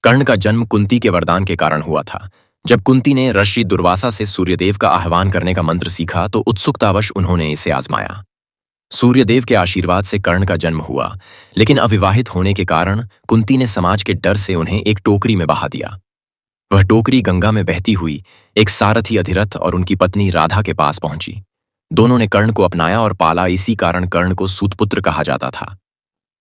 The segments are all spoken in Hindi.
कर्ण का जन्म कुंती के वरदान के कारण हुआ था। जब कुंती ने ऋषि दुर्वासा से सूर्यदेव का आह्वान करने का मंत्र सीखा तो उत्सुकतावश उन्होंने इसे आजमाया। सूर्यदेव के आशीर्वाद से कर्ण का जन्म हुआ, लेकिन अविवाहित होने के कारण कुंती ने समाज के डर से उन्हें एक टोकरी में बहा दिया। वह टोकरी गंगा में बहती हुई एक सारथी अधिरथ और उनकी पत्नी राधा के पास पहुंची। दोनों ने कर्ण को अपनाया और पाला, इसी कारण कर्ण को सूतपुत्र कहा जाता था।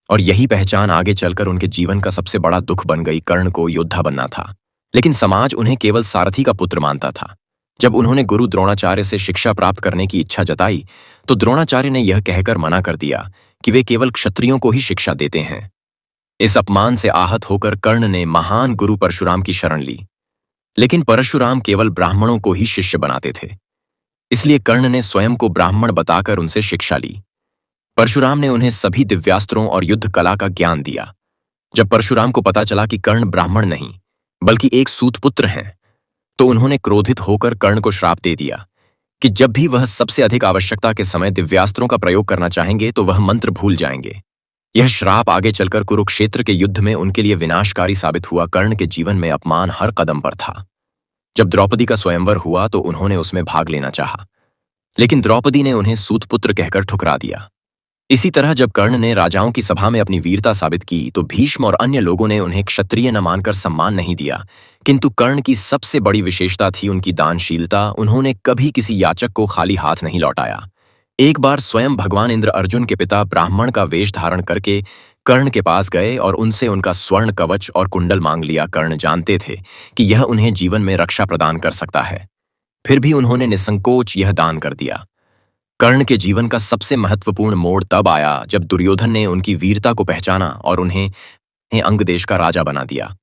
और यही पहचान आगे चलकर उनके जीवन का सबसे बड़ा दुख बन गई। कर्ण को योद्धा बनना था, लेकिन समाज उन्हें केवल सारथी का पुत्र मानता था। जब उन्होंने गुरु द्रोणाचार्य से शिक्षा प्राप्त करने की इच्छा जताई तो द्रोणाचार्य ने यह कहकर मना कर दिया कि वे केवल क्षत्रियों को ही शिक्षा देते हैं। इस अपमान से आहत होकर कर्ण ने महान गुरु परशुराम की शरण ली, लेकिन परशुराम केवल ब्राह्मणों को ही शिष्य बनाते थे। इसलिए कर्ण ने स्वयं को ब्राह्मण बताकर उनसे शिक्षा ली। परशुराम ने उन्हें सभी दिव्यास्त्रों और युद्ध कला का ज्ञान दिया। जब परशुराम को पता चला कि कर्ण ब्राह्मण नहीं बल्कि एक सूतपुत्र हैं, तो उन्होंने क्रोधित होकर कर्ण को श्राप दे दिया कि जब भी वह सबसे अधिक आवश्यकता के समय दिव्यास्त्रों का प्रयोग करना चाहेंगे तो वह मंत्र भूल जाएंगे। यह श्राप आगे चलकर कुरुक्षेत्र के युद्ध में उनके लिए विनाशकारी साबित हुआ। कर्ण के जीवन में अपमान हर कदम पर था। जब द्रौपदी का स्वयंवर हुआ तो उन्होंने उसमें भाग लेना चाहा, लेकिन द्रौपदी ने उन्हें सूतपुत्र कहकर ठुकरा दिया। इसी तरह जब कर्ण ने राजाओं की सभा में अपनी वीरता साबित की तो भीष्म और अन्य लोगों ने उन्हें क्षत्रिय न मानकर सम्मान नहीं दिया, किंतु कर्ण की सबसे बड़ी विशेषता थी उनकी दानशीलता। उन्होंने कभी किसी याचक को खाली हाथ नहीं लौटाया। एक बार स्वयं भगवान इंद्र अर्जुन के पिता ब्राह्मण का वेश धारण करके कर्ण के पास गए और उनसे उनका स्वर्ण कवच और कुंडल मांग लिया। कर्ण जानते थे कि यह उन्हें जीवन में रक्षा प्रदान कर सकता है, फिर भी उन्होंने निसंकोच यह दान कर दिया। कर्ण के जीवन का सबसे महत्वपूर्ण मोड़ तब आया जब दुर्योधन ने उनकी वीरता को पहचाना और उन्हें अंग देश का राजा बना दिया।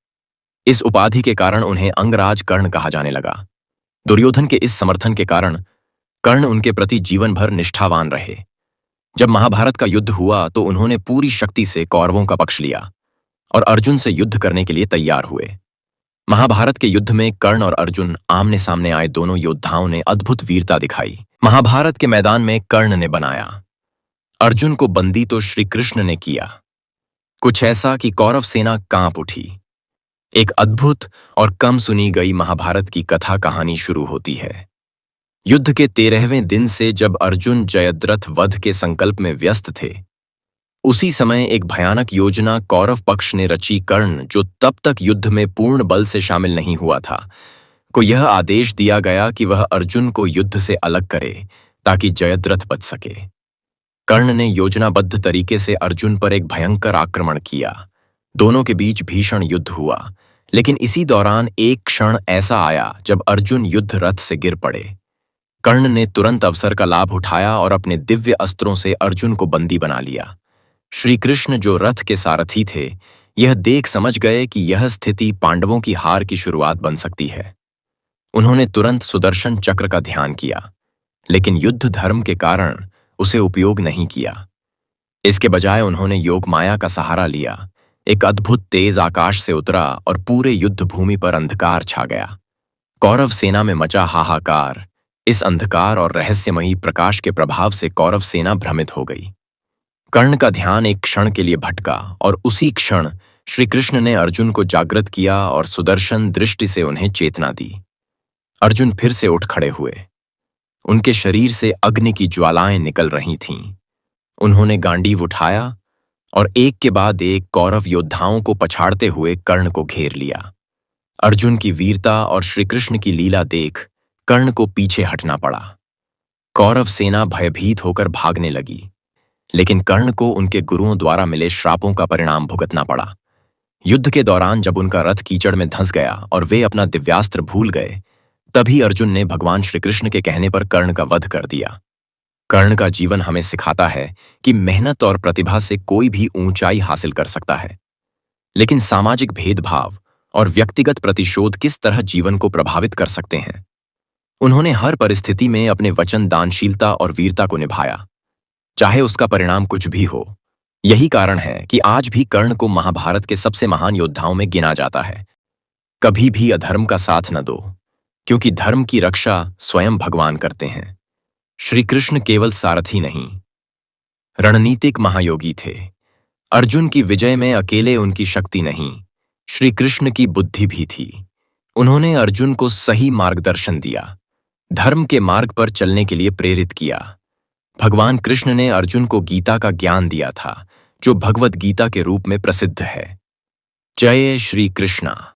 इस उपाधि के कारण उन्हें अंगराज कर्ण कहा जाने लगा। दुर्योधन के इस समर्थन के कारण कर्ण उनके प्रति जीवन भर निष्ठावान रहे। जब महाभारत का युद्ध हुआ तो उन्होंने पूरी शक्ति से कौरवों का पक्ष लिया और अर्जुन से युद्ध करने के लिए तैयार हुए। महाभारत के युद्ध में कर्ण और अर्जुन आमने सामने आए। दोनों योद्धाओं ने अद्भुत वीरता दिखाई। महाभारत के मैदान में कर्ण ने बनाया, अर्जुन को बंदी तो श्री कृष्ण ने किया। कुछ ऐसा कि कौरव सेना कांप उठी। एक अद्भुत और कम सुनी गई महाभारत की कथा कहानी शुरू होती है। युद्ध के 13वें दिन से जब अर्जुन जयद्रथ वध के संकल्प में व्यस्त थे, उसी समय एक भयानक योजना कौरव पक्ष ने रची। कर्ण, जो तब तक युद्ध में पूर्ण बल से शामिल नहीं हुआ था, को यह आदेश दिया गया कि वह अर्जुन को युद्ध से अलग करे ताकि जयद्रथ बच सके। कर्ण ने योजनाबद्ध तरीके से अर्जुन पर एक भयंकर आक्रमण किया। दोनों के बीच भीषण युद्ध हुआ, लेकिन इसी दौरान एक क्षण ऐसा आया जब अर्जुन युद्ध रथ से गिर पड़े। कर्ण ने तुरंत अवसर का लाभ उठाया और अपने दिव्य अस्त्रों से अर्जुन को बंदी बना लिया। श्री कृष्ण, जो रथ के सारथी थे, यह देख समझ गए कि यह स्थिति पांडवों की हार की शुरुआत बन सकती है। उन्होंने तुरंत सुदर्शन चक्र का ध्यान किया, लेकिन युद्ध धर्म के कारण उसे उपयोग नहीं किया। इसके बजाय उन्होंने योग माया का सहारा लिया। एक अद्भुत तेज आकाश से उतरा और पूरे युद्ध भूमि पर अंधकार छा गया। कौरव सेना में मचा हाहाकार। इस अंधकार और रहस्यमयी प्रकाश के प्रभाव से कौरव सेना भ्रमित हो गई। कर्ण का ध्यान एक क्षण के लिए भटका और उसी क्षण श्री कृष्ण ने अर्जुन को जागृत किया और सुदर्शन दृष्टि से उन्हें चेतना दी। अर्जुन फिर से उठ खड़े हुए। उनके शरीर से अग्नि की ज्वालाएं निकल रही थीं। उन्होंने गांडीव उठाया और एक के बाद एक कौरव योद्धाओं को पछाड़ते हुए कर्ण को घेर लिया। अर्जुन की वीरता और श्री कृष्ण की लीला देख कर्ण को पीछे हटना पड़ा। कौरव सेना भयभीत होकर भागने लगी, लेकिन कर्ण को उनके गुरुओं द्वारा मिले श्रापों का परिणाम भुगतना पड़ा। युद्ध के दौरान जब उनका रथ कीचड़ में धंस गया और वे अपना दिव्यास्त्र भूल गए, तभी अर्जुन ने भगवान श्री कृष्ण के कहने पर कर्ण का वध कर दिया। कर्ण का जीवन हमें सिखाता है कि मेहनत और प्रतिभा से कोई भी ऊंचाई हासिल कर सकता है, लेकिन सामाजिक भेदभाव और व्यक्तिगत प्रतिशोध किस तरह जीवन को प्रभावित कर सकते हैं। उन्होंने हर परिस्थिति में अपने वचन, दानशीलता और वीरता को निभाया, चाहे उसका परिणाम कुछ भी हो। यही कारण है कि आज भी कर्ण को महाभारत के सबसे महान योद्धाओं में गिना जाता है। कभी भी अधर्म का साथ न दो, क्योंकि धर्म की रक्षा स्वयं भगवान करते हैं। श्री कृष्ण केवल सारथी नहीं, रणनीतिक महायोगी थे। अर्जुन की विजय में अकेले उनकी शक्ति नहीं, श्री कृष्ण की बुद्धि भी थी। उन्होंने अर्जुन को सही मार्गदर्शन दिया, धर्म के मार्ग पर चलने के लिए प्रेरित किया। भगवान कृष्ण ने अर्जुन को गीता का ज्ञान दिया था, जो भगवत गीता के रूप में प्रसिद्ध है। जय श्री कृष्णा।